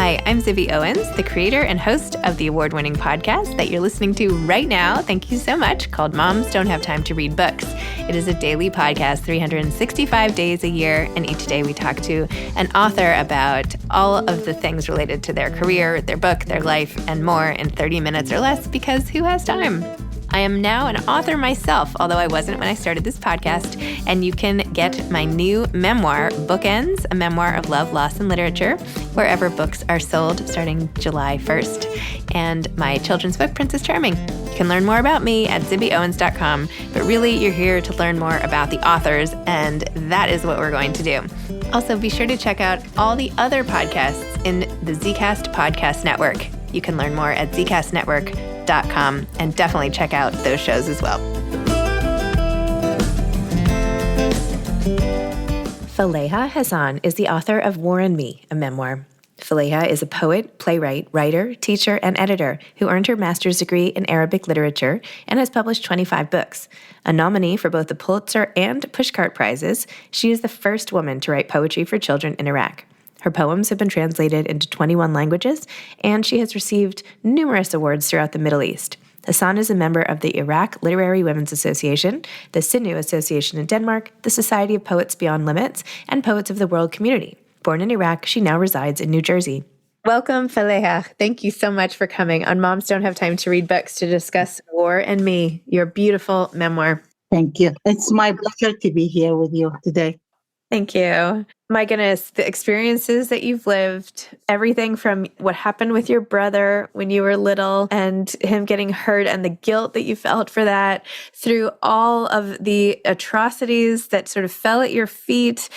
Hi, I'm Zibby Owens, the creator and host of the award-winning podcast that you're listening to right now. Thank you so much, called Moms Don't Have Time to Read Books. It is a daily podcast, 365 days a year, and each day we talk to an author about all of the things related to their career, their book, their life, and more in 30 minutes or less, because who has time? I am now an author myself, although I wasn't when I started this podcast, and you can get my new memoir, Bookends, a memoir of love, loss, and literature, wherever books are sold starting July 1st, and my children's book, Princess Charming. You can learn more about me at zibbyowens.com, but really you're here to learn more about the authors, and that is what we're going to do. Also, be sure to check out all the other podcasts in the Zcast Podcast Network. You can learn more at zcastnetwork.com and definitely check out those shows as well. Faleeha Hassan is the author of War and Me, a memoir. Faleeha is a poet, playwright, writer, teacher, and editor who earned her master's degree in Arabic literature and has published 25 books. A nominee for both the Pulitzer and Pushcart Prizes, she is the first woman to write poetry for children in Iraq. Her poems have been translated into 21 languages, and she has received numerous awards throughout the Middle East. Hassan is a member of the Iraq Literary Women's Association, the Sinu Association in Denmark, the Society of Poets Beyond Limits, and Poets of the World Community. Born in Iraq, she now resides in New Jersey. Welcome, Faleeha. Thank you so much for coming on Moms Don't Have Time to Read Books to discuss War and Me, your beautiful memoir. Thank you. It's my pleasure to be here with you today. Thank you. My goodness, the experiences that you've lived, everything from what happened with your brother when you were little and him getting hurt and the guilt that you felt for that, through all of the atrocities that sort of fell at your feet,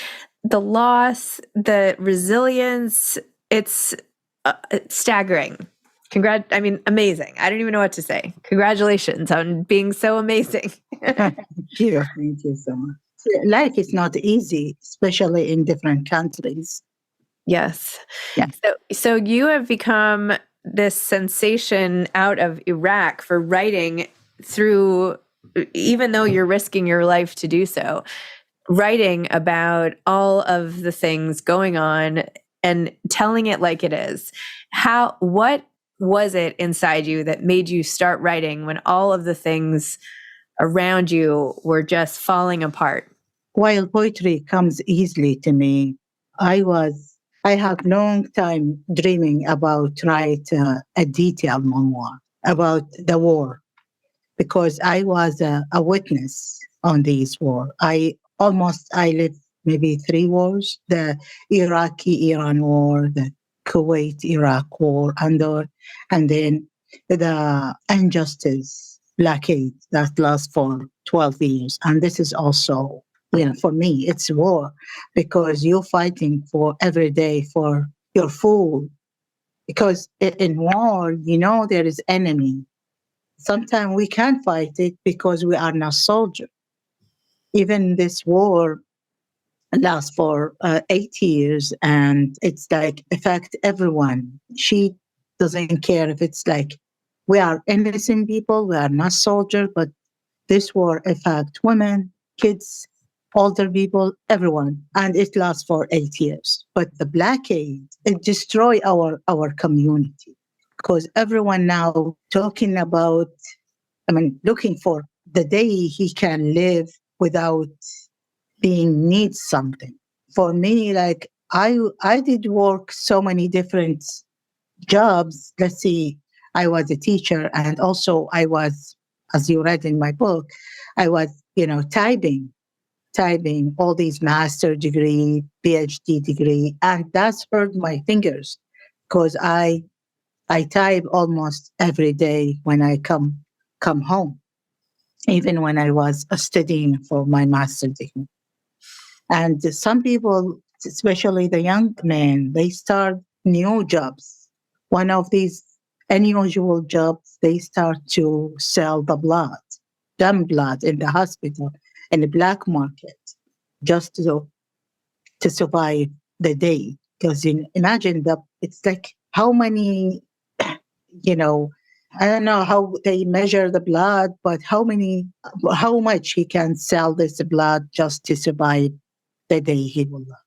the loss, the resilience, it's staggering. Amazing. I don't even know what to say. Congratulations on being so amazing. Thank you. Thank you so much. Life is not easy, especially in different countries. Yes. Yeah. So you have become this sensation out of Iraq for writing through, even though you're risking your life to do so, writing about all of the things going on and telling it like it is. What was it inside you that made you start writing when all of the things around you were just falling apart? While poetry comes easily to me, I have long time dreaming about write a detailed memoir about the war, because I was a witness on this war. I lived maybe 3 wars: the Iraqi-Iran war, the Kuwait-Iraq war, and then the injustice blockade that lasts for 12 years. And this is also, for me, it's war, because you're fighting for every day for your food. Because in war, there is enemy. Sometimes we can't fight it because we are not soldiers. Even this war lasts for 8 years, and it's like affect everyone. She doesn't care if it's like we are innocent people, we are not soldiers, but this war affects women, kids, older people, everyone. And it lasts for 8 years. But the blockade, it destroys our community, because everyone now talking about, looking for the day he can live without being need something. For me, like I did work so many different jobs. Let's see, I was a teacher, and also I was, as you read in my book, I was, typing all these master degree, PhD degree, and that's hurt my fingers, because I type almost every day when I come home, even when I was studying for my master degree. And some people, especially the young men, they start new jobs. One of these unusual jobs, they start to sell the dumb blood in the hospital, in the black market, just to survive the day. Because imagine that it's like how many, I don't know how they measure the blood, but how much he can sell this blood just to survive the day he will live.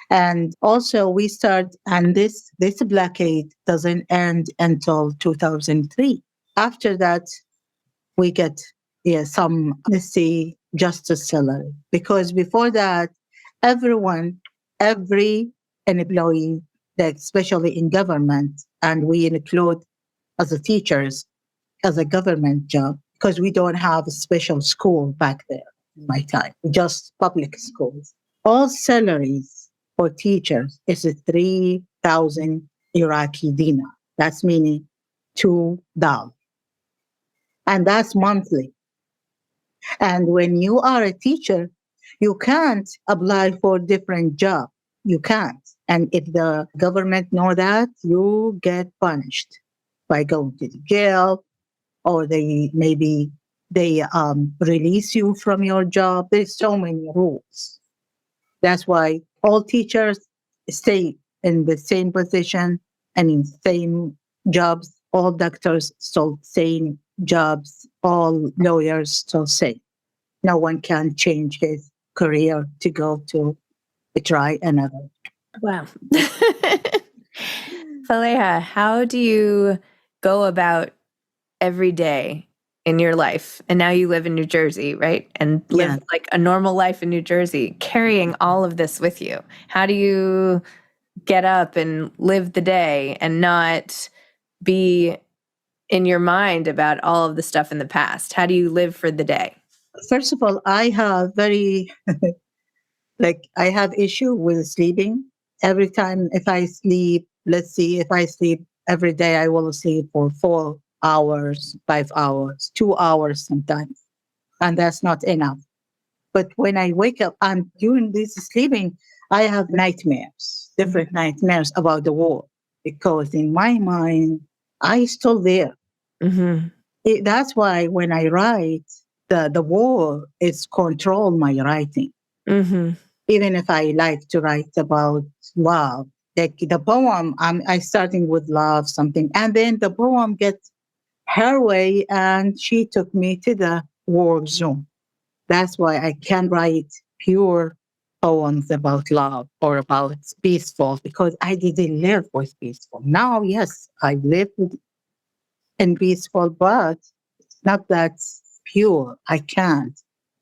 And also we start, and this blockade doesn't end until 2003. After that, we get some amnesty, justice salary. Because before that, everyone, every employee, like especially in government, and we include as a teachers, as a government job, because we don't have a special school back there in my time, just public schools. All salaries for teachers is a 3,000 Iraqi dinar. That's meaning $2. And that's monthly. And when you are a teacher, you can't apply for different job. You can't. And if the government know that, you get punished by going to the jail, or they release you from your job. There's so many rules. That's why all teachers stay in the same position and in same jobs. All doctors still same jobs. All lawyers still same. No one can change his career to go to try another. Wow. Faleeha, how do you go about every day in your life? And now you live in New Jersey, right? And live like a normal life in New Jersey, carrying all of this with you. How do you get up and live the day and not be in your mind about all of the stuff in the past? How do you live for the day? First of all, I have I have issue with sleeping. Every time if I sleep, let's see, if I sleep every day, I will sleep for 4 hours, 5 hours, 2 hours sometimes. And that's not enough. But when I wake up and during this sleeping, I have nightmares, different nightmares about the war. Because in my mind, I still there. Mm-hmm. That's why when I write, the war is control my writing. Mm-hmm. Even if I like to write about love, like the poem, I starting with love, something, and then the poem gets her way, and she took me to the war zone. That's why I can write pure poems about love or about peaceful, because I didn't live with peaceful. Now, yes, I live in peaceful, but it's not that pure. I can't,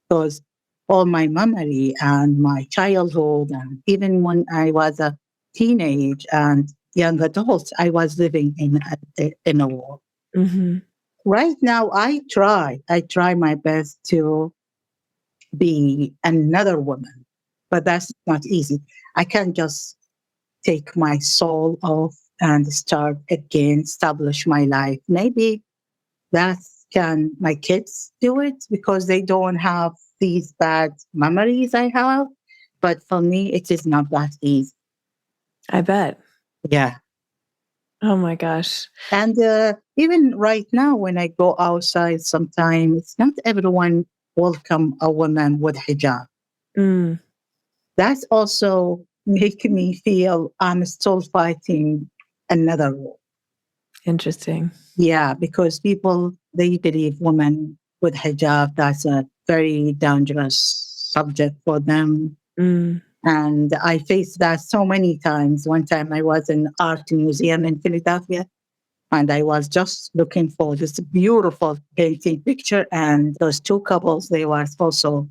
because all my memory and my childhood, and even when I was a teenage and young adult, I was living in a war. Mm-hmm. Right now, I try my best to be another woman, but that's not easy. I can't just take my soul off and start again, establish my life. Maybe that can my kids do it because they don't have these bad memories I have. But for me, it is not that easy. I bet. Yeah. Oh my gosh. And even right now, when I go outside, sometimes it's not everyone welcome a woman with hijab. Mm. That's also making me feel I'm still fighting another war. Interesting. Yeah, because people, they believe women with hijab, that's a very dangerous subject for them. Mm. And I faced that so many times. One time I was in art museum in Philadelphia, and I was just looking for this beautiful painting picture. And those two couples, they were also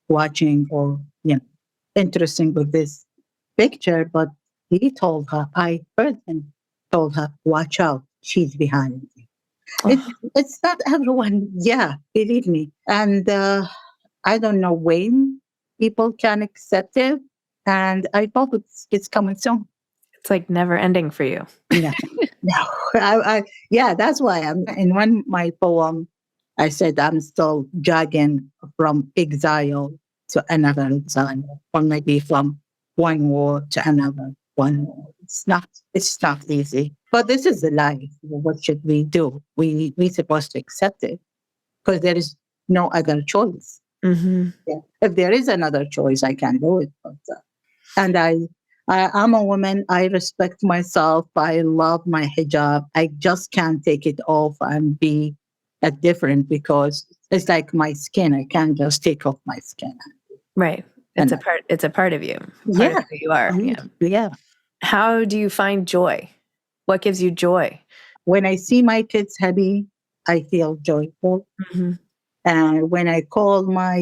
watching or, interesting with this picture. But he told her, I heard him, told her, watch out, she's behind you. It's not everyone, yeah, believe me. And I don't know when people can accept it. And I hope it's coming soon. It's like never ending for you. No, no. Yeah, that's why I'm in one my poem. I said I'm still jogging from exile to another exile, or maybe from one war to another one war. It's not easy. But this is the life. What should we do? We supposed to accept it because there is no other choice. Mm-hmm. Yeah. If there is another choice, I can do it. But, and I'm a woman. I respect myself. I love my hijab. I just can't take it off and be a different because it's like my skin. I can't just take off my skin. Right. It's And a part. It's a part of you. Part of yeah, who you are. Yeah. yeah. How do you find joy? What gives you joy? When I see my kids happy, I feel joyful. Mm-hmm. And when I call my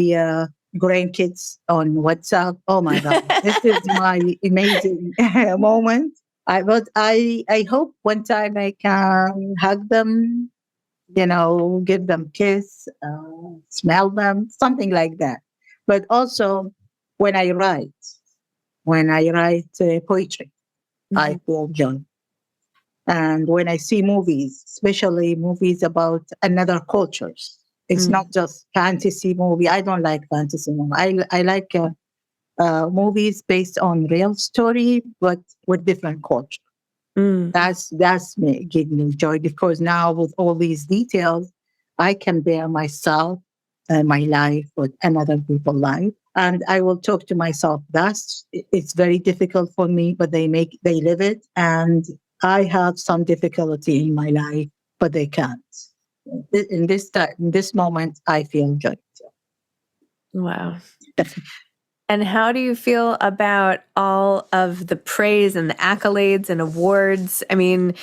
grandkids on WhatsApp, oh my God, this is my amazing moment. I hope one time I can hug them, give them kiss, smell them, something like that. But also when I write, poetry, Mm-hmm. I feel joy. And when I see movies, especially movies about another cultures, it's not just fantasy movie. I don't like fantasy movie. I like movies based on real story, but with different culture. Mm-hmm. That's me give me joy because now with all these details, I can bear myself and my life with another people's life. And I will talk to myself. It's very difficult for me, but they live it. And I have some difficulty in my life, but they can't. In this moment, I feel joy. Wow. And how do you feel about all of the praise and the accolades and awards? I mean,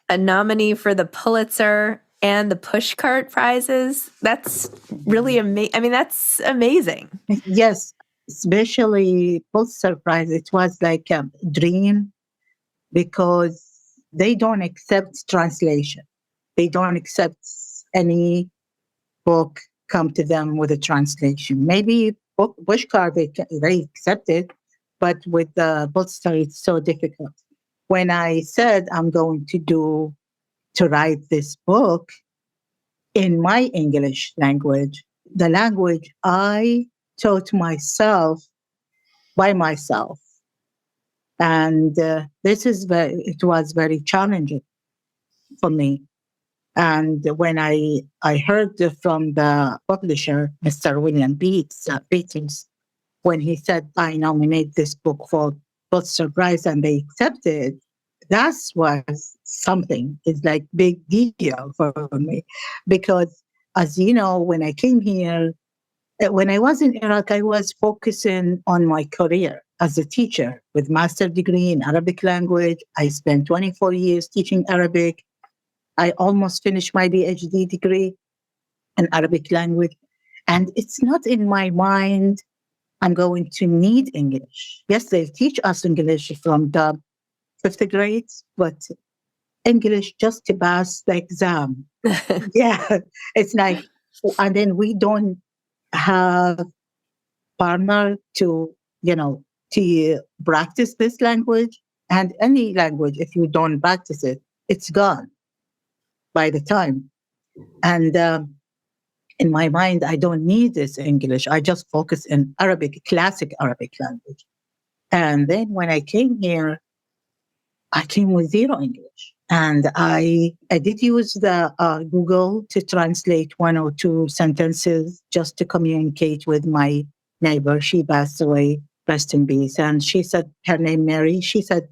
a nominee for the Pulitzer and the Pushcart prizes. That's really amazing. I mean, that's amazing. Yes, especially Pulitzer Prize. It was like a dream because they don't accept translation. They don't accept any book come to them with a translation. Maybe Pushcart they accept it, but with the Pulitzer it's so difficult. When I said I'm going to write this book in my English language, the language I taught myself by myself, and it was very challenging for me. And when I heard from the publisher, Mr. William Beatties, when he said I nominate this book for Pulitzer Prize and they accepted, that was something. It's like big deal for me because, as you know, when I came here, when I was in Iraq, I was focusing on my career as a teacher with master's degree in Arabic language. I spent 24 years teaching Arabic. I almost finished my PhD degree in Arabic language. And it's not in my mind, I'm going to need English. Yes, they teach us English from the fifth grade, but English just to pass the exam. Yeah, it's like, and then we don't have partner to practice this language. And any language, if you don't practice it, it's gone by the time. And in my mind, I don't need this English. I just focus in Arabic, classic Arabic language. And then when I came here, I came with zero English. And I did use the Google to translate one or two sentences just to communicate with my neighbor. She passed away, rest in peace. And she said, her name Mary, she said,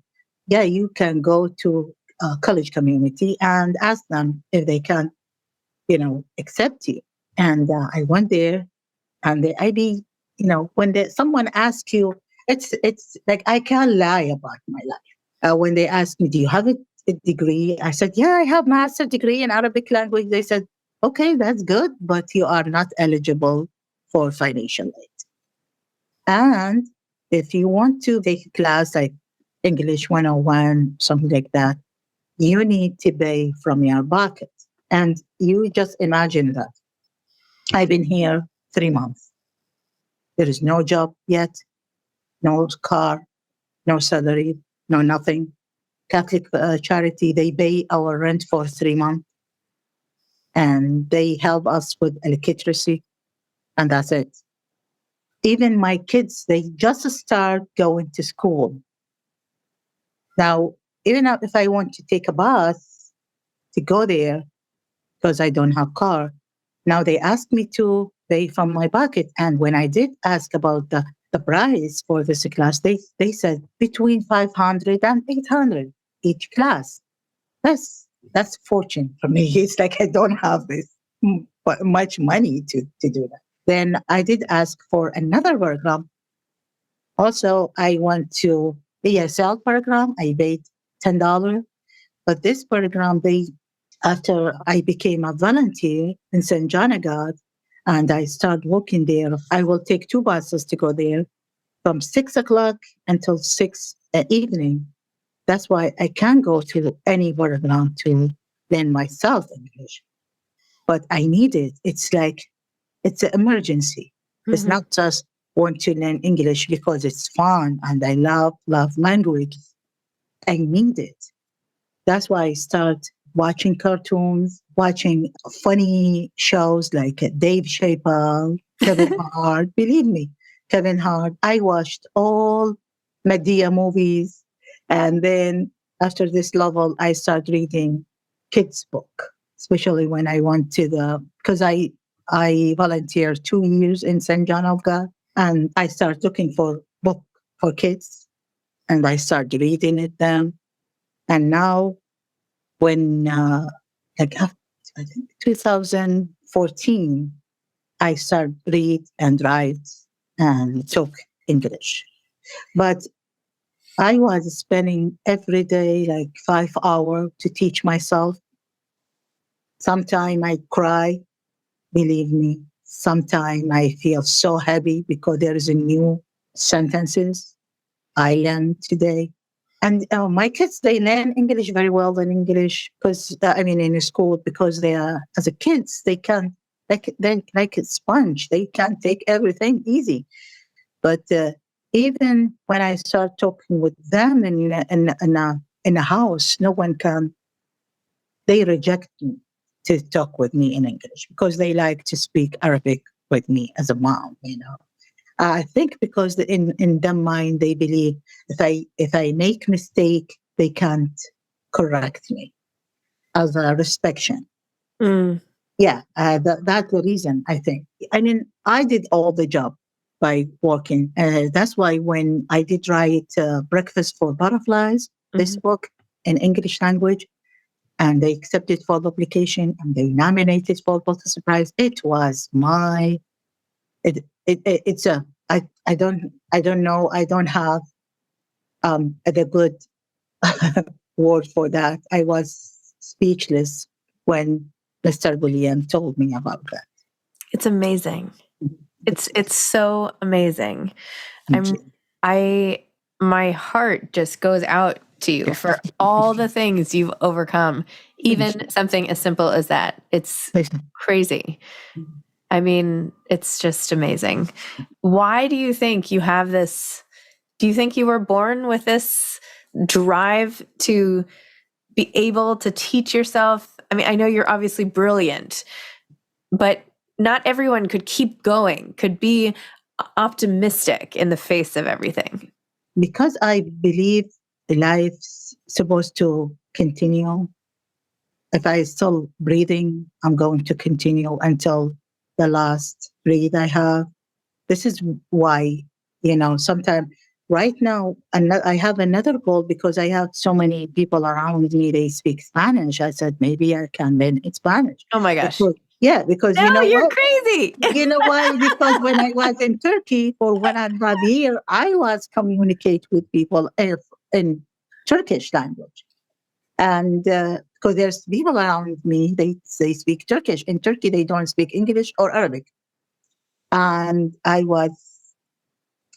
yeah, you can go to a college community and ask them if they can, accept you. And I went there and the IB, when someone asks you, it's like I can't lie about my life. When they asked me, "Do you have a degree?" I said, "Yeah, I have master degree in Arabic language." They said, "Okay, that's good, but you are not eligible for financial aid. And if you want to take a class like English 101, something like that, you need to pay from your pocket." And you just imagine that. I've been here 3 months. There is no job yet, no car, no salary, no nothing. Catholic charity, they pay our rent for 3 months and they help us with electricity, and that's it. Even my kids, they just start going to school. Now, even if I want to take a bus to go there because I don't have car, now they ask me to pay from my pocket. And when I did ask about the price for this class, they said between 500 and 800 each class. That's fortune for me. It's like I don't have this much money to do that. Then I did ask for another program Also, I went to ESL program. I paid $10. But this program, after I became a volunteer in St. John of God, and I started working there, I will take 2 buses to go there from 6 o'clock until 6 evening. That's why I can't go to any program to learn myself English. But I need it. It's like it's an emergency. It's not just want to learn English because it's fun and I love language. I need it. That's why I start watching cartoons, watching funny shows like Dave Chappelle, Kevin Hart. Believe me, Kevin Hart. I watched all Medea movies, and then after this level, I start reading kids' book, especially when I went to because I volunteered 2 years in St. John of God, and I start looking for book for kids, and I start reading it them, and now when I think 2014, I started read and write and talk English. But I was spending every day like 5 hours to teach myself. Sometimes I cry, believe me. Sometimes I feel so happy because there is a new sentences I learned today. And my kids, they learn English very well in English because, in school, because they are, as a kids, they can, they're like a sponge. They can take everything easy. But even when I start talking with them in a house, no one can, they reject me to talk with me in English because they like to speak Arabic with me as a mom. I think because in their mind they believe if I make mistake they can't correct me as a respectation. Yeah, that's the reason I think. I did all the job by working. That's why when I did write Breakfast for Butterflies, this book in English language, and they accepted for publication and they nominated for Pulitzer Prize, it was my it's a I don't know, I don't have the good word for that. I was speechless when Mr. William told me about that. It's amazing. It's so amazing. My heart just goes out to you for all the things you've overcome, even something as simple as that. It's crazy. It's just amazing. Why do you think you have this? Do you think you were born with this drive to be able to teach yourself? I know you're obviously brilliant, but not everyone could keep going, could be optimistic in the face of everything. Because I believe life's supposed to continue. If I still breathing, I'm going to continue until the last breath I have. This is why, sometimes right now, I have another goal because I have so many people around me, they speak Spanish. I said, maybe I can learn Spanish. Oh my gosh. Because no, you're what? Crazy. You know why? Because when I was in Turkey or when I'm not here, I was communicate with people in Turkish language. And because there's people around me, they speak Turkish. In Turkey, they don't speak English or Arabic. And I was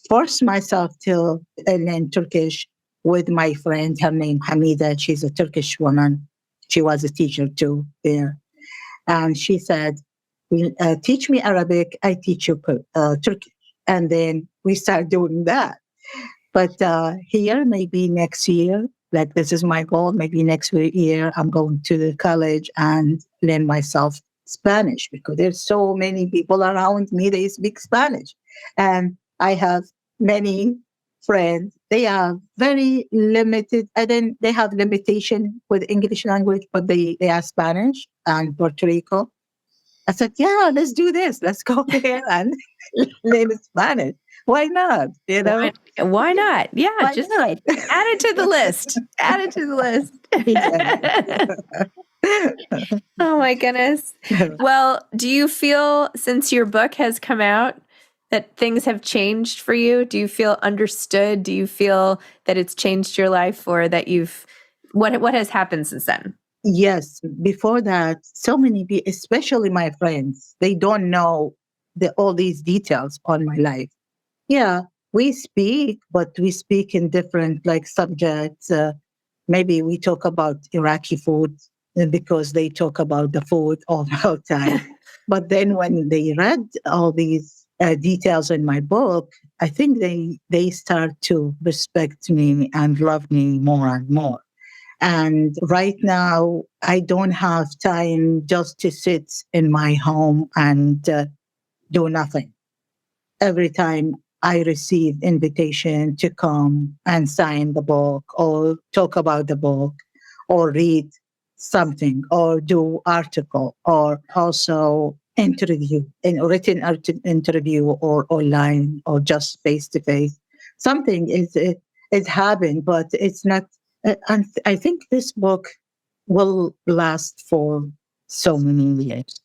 forced myself to learn Turkish with my friend. Her name Hamida. She's a Turkish woman. She was a teacher too there. And she said, teach me Arabic, I teach you Turkish. And then we start doing that. But here, maybe next year, like this is my goal, maybe next year, I'm going to the college and learn myself Spanish because there's so many people around me, they speak Spanish. And I have many friends, they are very limited. And then they have limitation with English language, but they are Spanish and Puerto Rico. I said, yeah, let's do this. Let's go there and learn Spanish. Why not? Why not? Yeah, Why just not? add it to the list. Add it to the list. Oh my goodness. Well, do you feel since your book has come out that things have changed for you? Do you feel understood? Do you feel that it's changed your life, or that what has happened since then? Yes, before that, so many people, especially my friends, they don't know all these details on my life. Yeah, we speak, but we speak in different subjects. Maybe we talk about Iraqi food because they talk about the food all the time. But then when they read all these details in my book, I think they start to respect me and love me more and more. And right now, I don't have time just to sit in my home and do nothing. Every time I receive invitation to come and sign the book or talk about the book or read something or do article or also interview in written interview or online or just face to face, something is happened, but it's not. And I think this book will last for so many years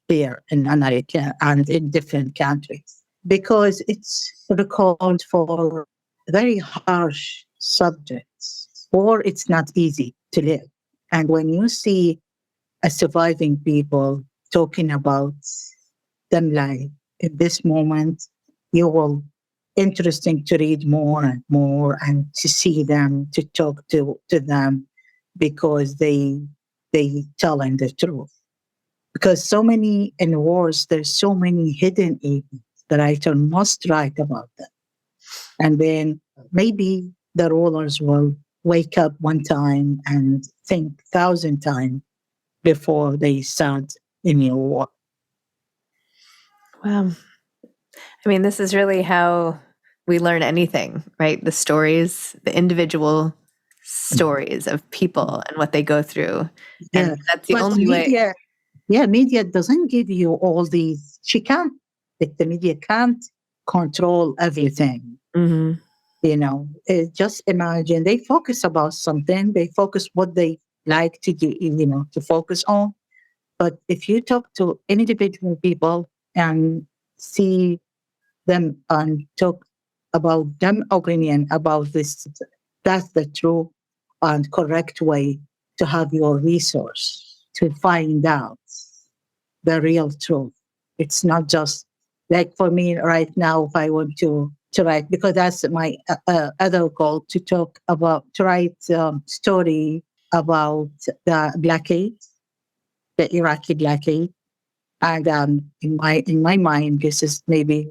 here in America and in different countries because it's recalled for very harsh subjects, or it's not easy to live. And when you see a surviving people talking about them life in this moment, you will interesting to read more and more and to see them, to talk to them because they telling the truth. Because so many in wars, there's so many hidden evils. The writer must write about them. And then maybe the rulers will wake up one time and think 1,000 times before they start any war. Wow. I mean, this is really how we learn anything, right? The stories, the individual stories of people and what they go through. Yeah. And that's the But only way. Yeah, media doesn't give you all these. The media can't control everything. Mm-hmm. Just imagine they focus about something. They focus what they like to do, to focus on. But if you talk to individual people and see them and talk about them opinion about this, that's the true and correct way to have your resource to find out the real truth. It's not just like for me right now, if I want to write, because that's my other goal to write story about the blockade, the Iraqi blockade. And in my mind, this is maybe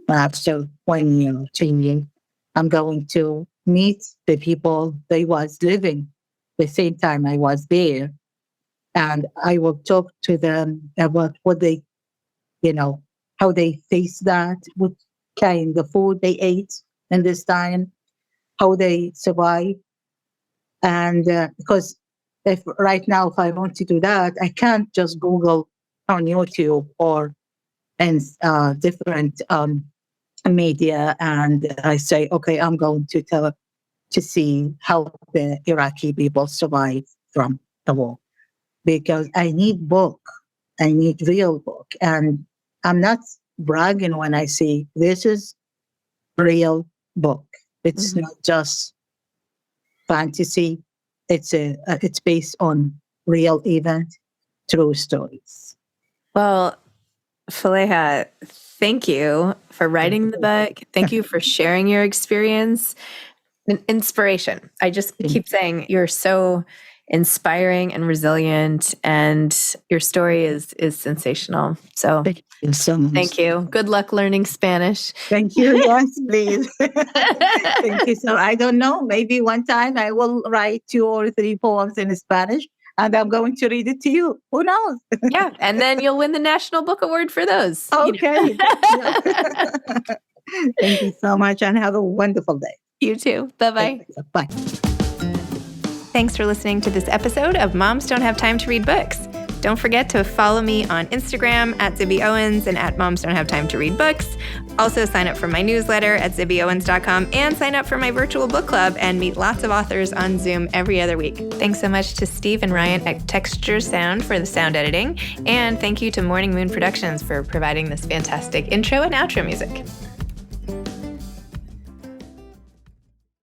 after 1 year, 2 years, I'm going to meet the people they was living the same time I was there. And I will talk to them about what they, how they face that, what kind of food they ate in this time, how they survive. And because if right now, if I want to do that, I can't just Google on YouTube or in different media and I say, okay, I'm going to see how the Iraqi people survive from the war because I need book. I need real book. And I'm not bragging when I say this is real book. It's not just fantasy. It's based on real event, true stories. Well, Faleeha, thank you for writing the book. Thank you for sharing your experience. Inspiration. I just keep saying you're so inspiring and resilient, and your story is sensational. So thank you so much. Thank you. Good luck learning Spanish. Thank you. Yes, please. Thank you. So I don't know. Maybe one time I will write 2 or 3 poems in Spanish, and I'm going to read it to you. Who knows? Yeah, and then you'll win the National Book Award for those. Okay. Thank you so much, and have a wonderful day. You too. Bye-bye. Bye. Thanks for listening to this episode of Moms Don't Have Time to Read Books. Don't forget to follow me on Instagram at Zibby Owens and at Moms Don't Have Time to Read Books. Also sign up for my newsletter at zibbyowens.com and sign up for my virtual book club and meet lots of authors on Zoom every other week. Thanks so much to Steve and Ryan at Texture Sound for the sound editing. And thank you to Morning Moon Productions for providing this fantastic intro and outro music.